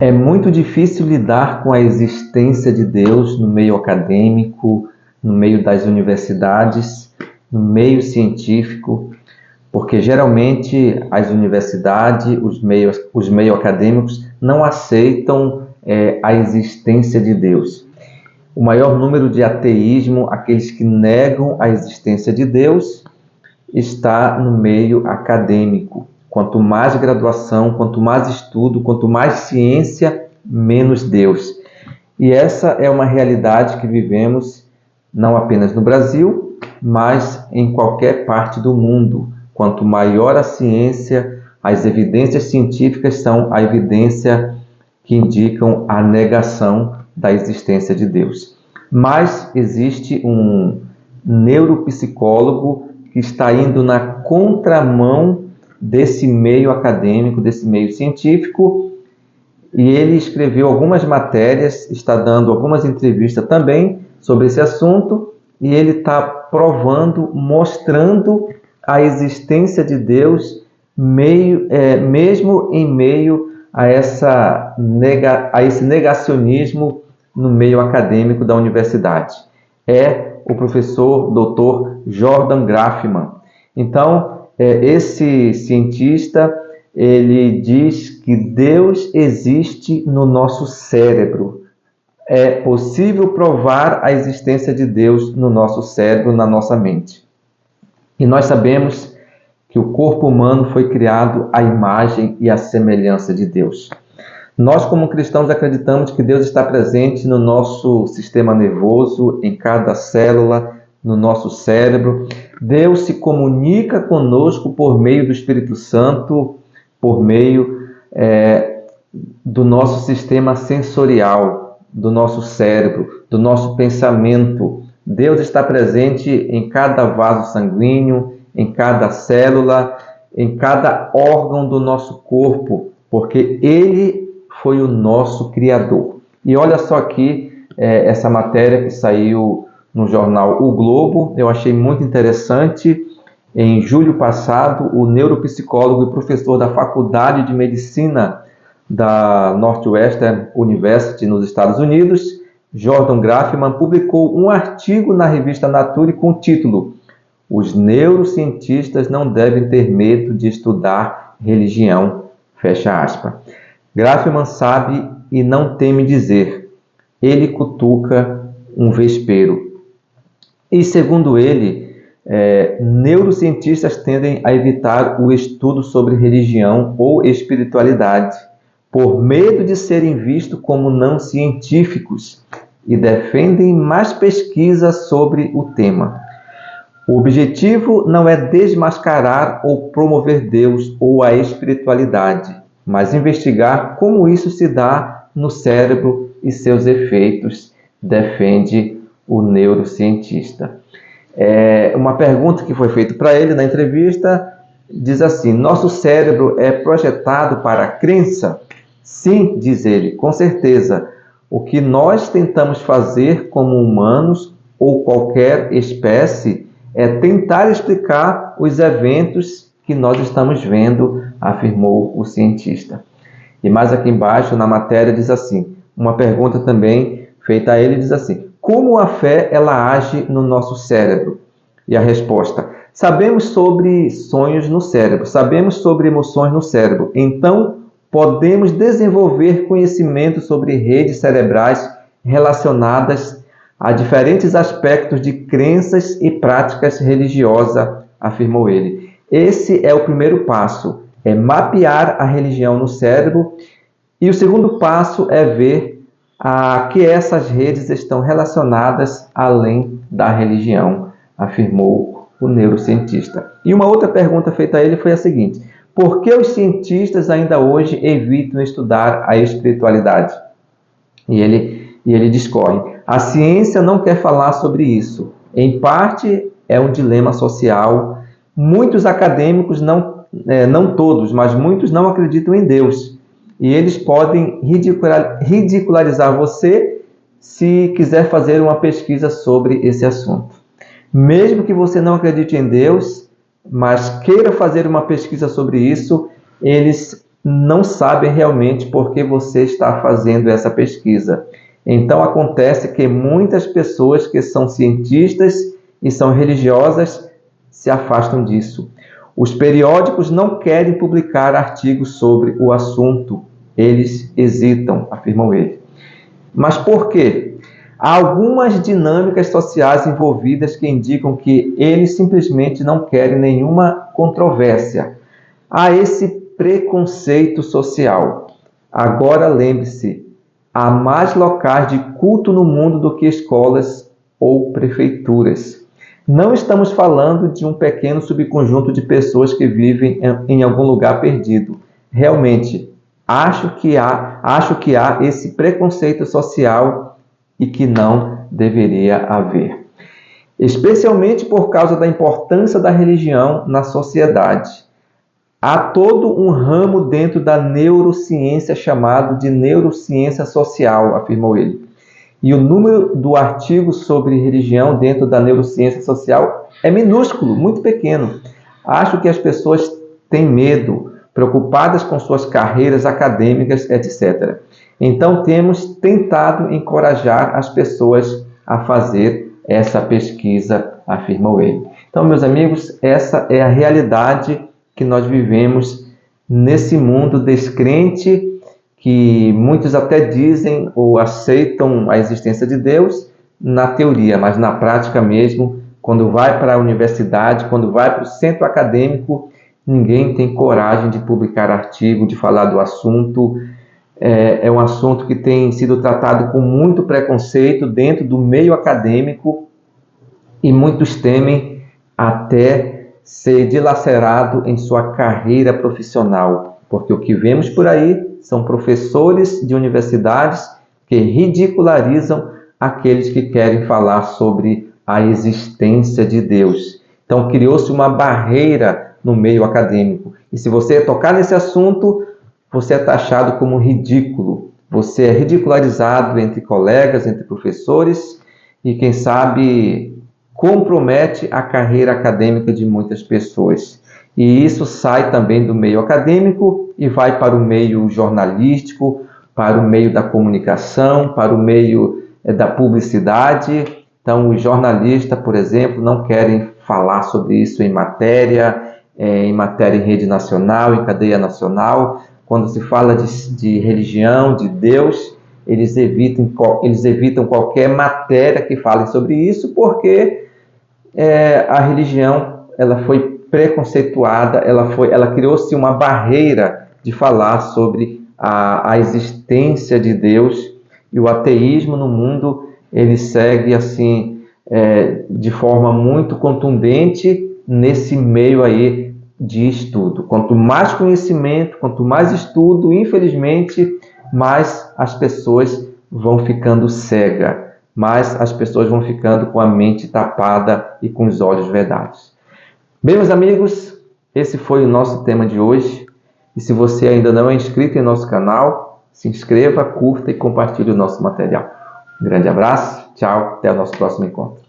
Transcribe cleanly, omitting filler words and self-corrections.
É muito difícil lidar com a existência de Deus no meio acadêmico, no meio das universidades, no meio científico, porque geralmente as universidades, os meios acadêmicos não aceitam a existência de Deus. O maior número de ateísmo, aqueles que negam a existência de Deus, está no meio acadêmico. Quanto mais graduação, quanto mais estudo, quanto mais ciência, menos Deus. E essa é uma realidade que vivemos não apenas no Brasil, mas em qualquer parte do mundo. Quanto maior a ciência, as evidências científicas são a evidência que indicam a negação da existência de Deus. Mas existe um neuropsicólogo que está indo na contramão desse meio acadêmico, desse meio científico, e ele escreveu algumas matérias, está dando algumas entrevistas também sobre esse assunto, e ele está provando, mostrando a existência de Deus, mesmo em meio a esse negacionismo no meio acadêmico da universidade. É o professor Dr. Jordan Grafman. Então, esse cientista, ele diz que Deus existe no nosso cérebro. É possível provar a existência de Deus no nosso cérebro, na nossa mente. E nós sabemos que o corpo humano foi criado à imagem e à semelhança de Deus. Nós, como cristãos, acreditamos que Deus está presente no nosso sistema nervoso, em cada célula, no nosso cérebro. Deus se comunica conosco por meio do Espírito Santo, por meio do nosso sistema sensorial, do nosso cérebro, do nosso pensamento. Deus está presente em cada vaso sanguíneo, em cada célula, em cada órgão do nosso corpo, porque Ele foi o nosso Criador. E olha só aqui essa matéria que saiu no jornal O Globo, eu achei muito interessante. Em julho passado, o neuropsicólogo e professor da Faculdade de Medicina da Northwestern University, nos Estados Unidos, Jordan Grafman, publicou um artigo na revista Nature com o título "Os neurocientistas não devem ter medo de estudar religião", fecha aspas. Grafman sabe e não teme dizer, ele cutuca um vespeiro. E segundo ele, neurocientistas tendem a evitar o estudo sobre religião ou espiritualidade, por medo de serem vistos como não científicos, e defendem mais pesquisas sobre o tema. O objetivo não é desmascarar ou promover Deus ou a espiritualidade, mas investigar como isso se dá no cérebro e seus efeitos, defende o neurocientista. Uma pergunta que foi feita para ele na entrevista diz assim: nosso cérebro é projetado para a crença? Sim, diz ele, com certeza. O que nós tentamos fazer como humanos ou qualquer espécie é tentar explicar os eventos que nós estamos vendo, afirmou o cientista. E mais aqui embaixo na matéria diz assim, uma pergunta também feita a ele diz assim: como a fé ela age no nosso cérebro? E a resposta: sabemos sobre sonhos no cérebro, sabemos sobre emoções no cérebro, então podemos desenvolver conhecimento sobre redes cerebrais relacionadas a diferentes aspectos de crenças e práticas religiosas, afirmou ele. Esse é o primeiro passo, é mapear a religião no cérebro, e o segundo passo é ver que essas redes estão relacionadas além da religião, afirmou o neurocientista. E uma outra pergunta feita a ele foi a seguinte: por que os cientistas ainda hoje evitam estudar a espiritualidade? E ele discorre: a ciência não quer falar sobre isso. Em parte é um dilema social. Muitos acadêmicos, não todos, mas muitos não acreditam em Deus. E eles podem ridicularizar você se quiser fazer uma pesquisa sobre esse assunto. Mesmo que você não acredite em Deus, mas queira fazer uma pesquisa sobre isso, eles não sabem realmente por que você está fazendo essa pesquisa. Então acontece que muitas pessoas que são cientistas e são religiosas se afastam disso. Os periódicos não querem publicar artigos sobre o assunto, eles hesitam, afirmam ele. Mas por quê? Há algumas dinâmicas sociais envolvidas que indicam que eles simplesmente não querem nenhuma controvérsia. Há esse preconceito social. Agora lembre-se, há mais locais de culto no mundo do que escolas ou prefeituras. Não estamos falando de um pequeno subconjunto de pessoas que vivem em algum lugar perdido. Realmente, acho que há esse preconceito social e que não deveria haver. Especialmente por causa da importância da religião na sociedade. Há todo um ramo dentro da neurociência chamado de neurociência social, afirmou ele. E o número do artigo sobre religião dentro da neurociência social é minúsculo, muito pequeno. Acho que as pessoas têm medo, preocupadas com suas carreiras acadêmicas, etc. Então temos tentado encorajar as pessoas a fazer essa pesquisa, afirmou ele. Então, meus amigos, essa é a realidade que nós vivemos nesse mundo descrente, que muitos até dizem ou aceitam a existência de Deus na teoria, mas na prática mesmo, quando vai para a universidade, quando vai para o centro acadêmico, ninguém tem coragem de publicar artigo, de falar do assunto. É um assunto que tem sido tratado com muito preconceito dentro do meio acadêmico e muitos temem até ser dilacerado em sua carreira profissional, porque o que vemos por aí são professores de universidades que ridicularizam aqueles que querem falar sobre a existência de Deus. Então criou-se uma barreira no meio acadêmico. E se você tocar nesse assunto, você é taxado como ridículo. Você é ridicularizado entre colegas, entre professores e, quem sabe, compromete a carreira acadêmica de muitas pessoas. E isso sai também do meio acadêmico e vai para o meio jornalístico, para o meio da comunicação, para o meio da publicidade. Então, os jornalistas, por exemplo, não querem falar sobre isso em matéria em rede nacional, em cadeia nacional. Quando se fala de religião, de Deus, eles evitam qualquer matéria que fale sobre isso, porque a religião ela foi preconceituada, ela criou-se uma barreira de falar sobre a existência de Deus, e o ateísmo no mundo ele segue assim de forma muito contundente nesse meio aí de estudo. Quanto mais conhecimento, quanto mais estudo, infelizmente, mais as pessoas vão ficando cegas, mais as pessoas vão ficando com a mente tapada e com os olhos vedados. Bem, meus amigos, esse foi o nosso tema de hoje. E se você ainda não é inscrito em nosso canal, se inscreva, curta e compartilhe o nosso material. Um grande abraço, tchau, até o nosso próximo encontro.